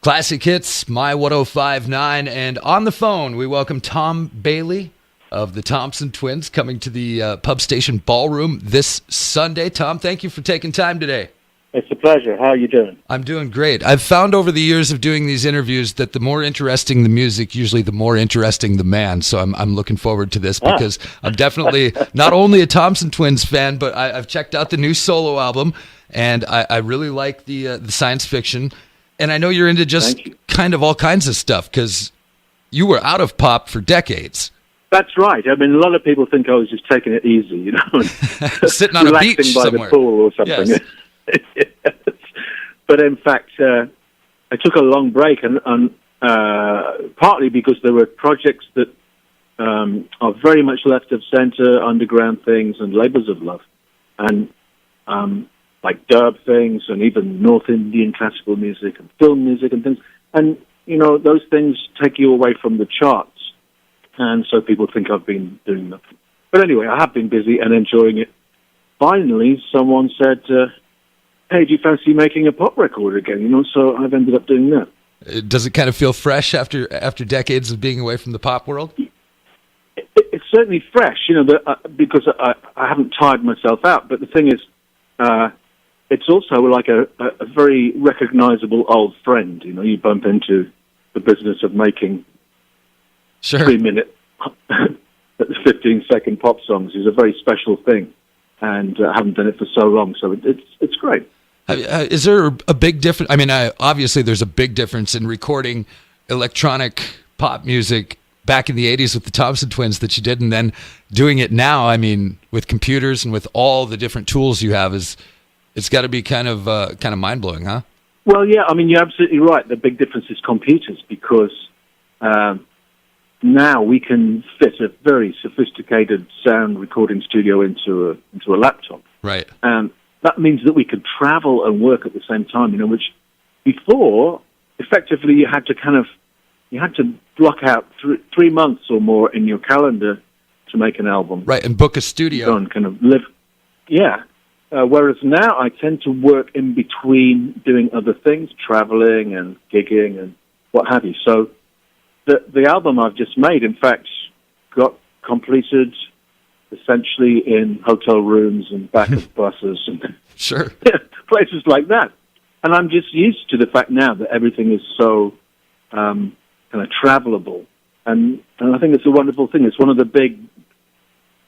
Classic Hits, My 1059, and on the phone we welcome Tom Bailey of the Thompson Twins coming to the Pub Station Ballroom this Sunday. Tom, thank you for taking time today. It's a pleasure. How are you doing? I'm doing great. I've found over the years of doing these interviews that the more interesting the music, usually the more interesting the man. So I'm looking forward to this because I'm definitely not only a Thompson Twins fan, but I've checked out the new solo album, and I really like the science fiction. And I know you're into just kind of all kinds of stuff because you were out of pop for decades. That's right. I mean, a lot of people think I was just taking it easy, you know, sitting on a beach relaxing by somewhere. the pool or something. Yes. Yes. But in fact, I took a long break, and partly because there were projects that are very much left of center, underground things, and labors of love, and like dub things, and even North Indian classical music and film music and things. And, you know, those things take you away from the charts. And so people think I've been doing nothing. But anyway, I have been busy and enjoying it. Finally, someone said, hey, do you fancy making a pop record again? You know, so I've ended up doing that. Does it kind of feel fresh after decades of being away from the pop world? It's certainly fresh, you know, because I haven't tired myself out. But the thing is, it's also like a very recognizable old friend. You know, you bump into the business of making 3-minute, 15-second pop songs is a very special thing, and I haven't done it for so long, so it's great. Is there a big difference? I mean, obviously there's a big difference in recording electronic pop music back in the 80s with the Thompson Twins that you did, and then doing it now, I mean, with computers and with all the different tools you have, it's got to be kind of mind-blowing, huh? Well, yeah, I mean, you're absolutely right. The big difference is computers, because now we can fit a very sophisticated sound recording studio into a laptop. Right. And that means that we can travel and work at the same time, you know, which before, effectively, you had to block out 3 months or more in your calendar to make an album. Right, and book a studio. And kind of live. Yeah. Whereas now I tend to work in between doing other things, traveling and gigging and what have you. So the album I've just made, in fact, got completed essentially in hotel rooms and back of buses and places like that. And I'm just used to the fact now that everything is so kind of travelable. And I think it's a wonderful thing. It's one of the big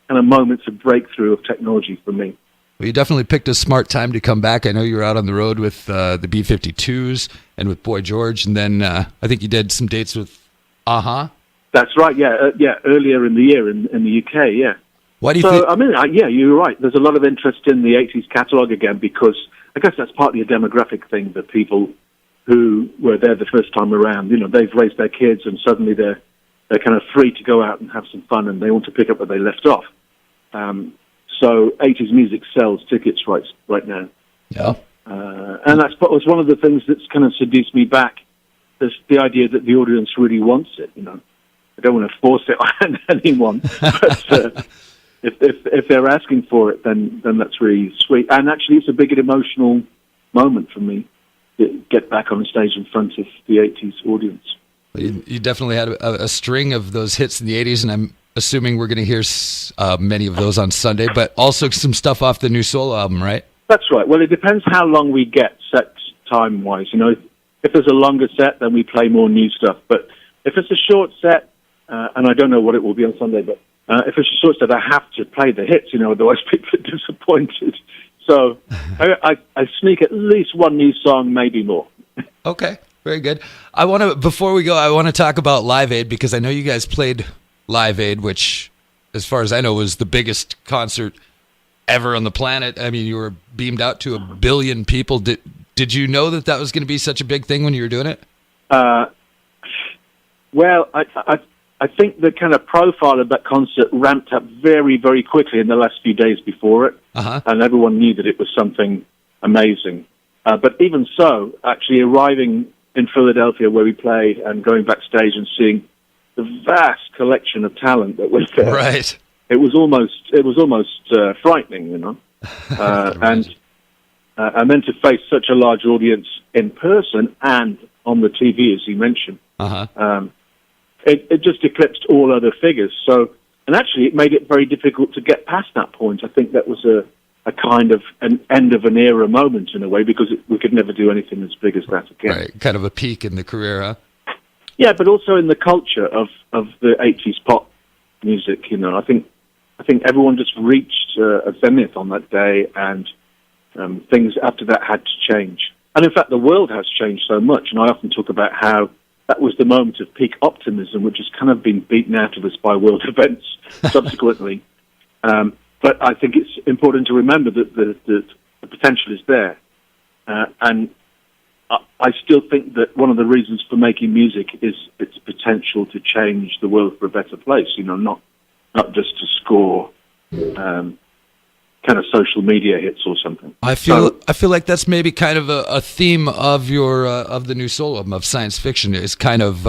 kind of moments of breakthrough of technology for me. Well, you definitely picked a smart time to come back. I know you were out on the road with the B-52s and with Boy George, and then I think you did some dates with Aha. That's right, yeah, earlier in the year in the UK, yeah. Why do you think? I mean, yeah, you're right. There's a lot of interest in the 80s catalogue again, because I guess that's partly a demographic thing, that people who were there the first time around, you know, they've raised their kids and suddenly they're kind of free to go out and have some fun, and they want to pick up where they left off. So 80s music sells tickets right now. Yeah. And that was one of the things that's kind of seduced me back. There's the idea that the audience really wants it, you know. I don't want to force it on anyone, but if they're asking for it, then that's really sweet. And actually, it's a big emotional moment for me to get back on the stage in front of the 80s audience. You definitely had a string of those hits in the 80s, and I'm assuming we're going to hear many of those on Sunday, but also some stuff off the new solo album, right? That's right. Well, it depends how long we get set time-wise. You know, if there's a longer set, then we play more new stuff. But if it's a short set, and I don't know what it will be on Sunday, but if it's a short set, I have to play the hits, you know, otherwise people are disappointed. So I sneak at least one new song, maybe more. Okay, very good. Before we go, I want to talk about Live Aid, because I know you guys played Live Aid, which, as far as I know, was the biggest concert ever on the planet. I mean, you were beamed out to 1 billion people. Did you know that was going to be such a big thing when you were doing it? Well, I think the kind of profile of that concert ramped up very, very quickly in the last few days before it, and everyone knew that it was something amazing. But even so, actually arriving in Philadelphia where we played and going backstage and seeing the vast collection of talent that was there. Right. It was almost frightening, you know. And then to face such a large audience in person and on the TV, as you mentioned. Uh-huh. It just eclipsed all other figures. So, and actually, it made it very difficult to get past that point. I think that was a kind of an end of an era moment in a way, because we could never do anything as big as that again. Right, kind of a peak in the career, huh? Yeah, but also in the culture of the 80s pop music. You know, I think everyone just reached a zenith on that day, and things after that had to change. And in fact, the world has changed so much, and I often talk about how that was the moment of peak optimism, which has kind of been beaten out of us by world events subsequently. But I think it's important to remember that the potential is there. And I still think that one of the reasons for making music is its potential to change the world for a better place, you know, not just to score kind of social media hits or something. I feel like that's maybe kind of a theme of your of the new solo album of science fiction, is kind of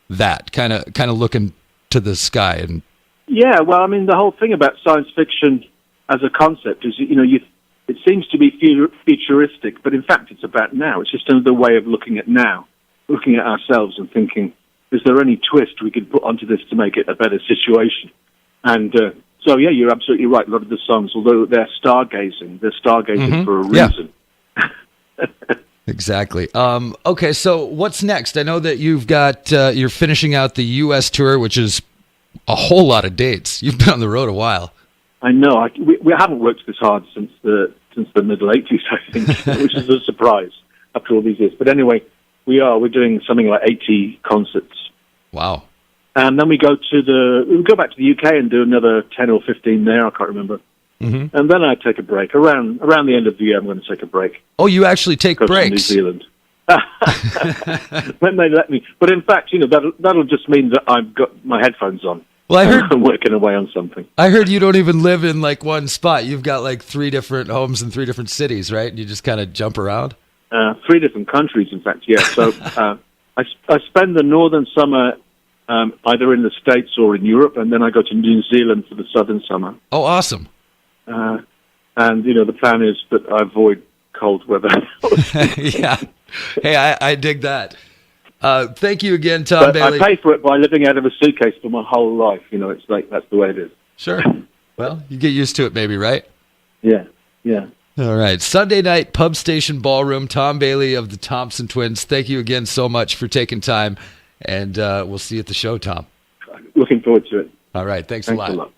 that kind of looking to the sky. And yeah, well, I mean, the whole thing about science fiction as a concept is, you know, it seems to be futuristic, but in fact it's about now. It's just another way of looking at now, looking at ourselves and thinking, is there any twist we could put onto this to make it a better situation? And so, yeah, you're absolutely right. A lot of the songs, although they're stargazing for a reason. Yeah. Exactly. Okay, so what's next? I know that you've got you're finishing out the U.S. tour, which is a whole lot of dates. You've been on the road a while. I know. We haven't worked this hard since the middle 80s, I think, which is a surprise after all these years. But anyway, we're doing something like 80 concerts. Wow. And then we go back to the UK and do another 10 or 15 there. I can't remember. Mm-hmm. And then I take a break. Around the end of the year, I'm going to take a break. Oh, you actually take breaks? To New Zealand. When they let me. But in fact, you know, that'll just mean that I've got my headphones on. Well, I heard I'm working away on something. I heard you don't even live in like one spot. You've got like 3 different homes in 3 different cities, right? And you just kind of jump around. 3 different countries, in fact. Yeah. So I spend the northern summer either in the States or in Europe, and then I go to New Zealand for the southern summer. Oh, awesome! And you know, the plan is that I avoid cold weather. Yeah. Hey, I dig that. Thank you again, Tom Bailey. I pay for it by living out of a suitcase for my whole life. You know, it's like that's the way it is. Sure. Well, you get used to it, maybe, right? Yeah. All right. Sunday night, Pub Station Ballroom. Tom Bailey of the Thompson Twins. Thank you again so much for taking time, and we'll see you at the show, Tom. Looking forward to it. All right. Thanks a lot.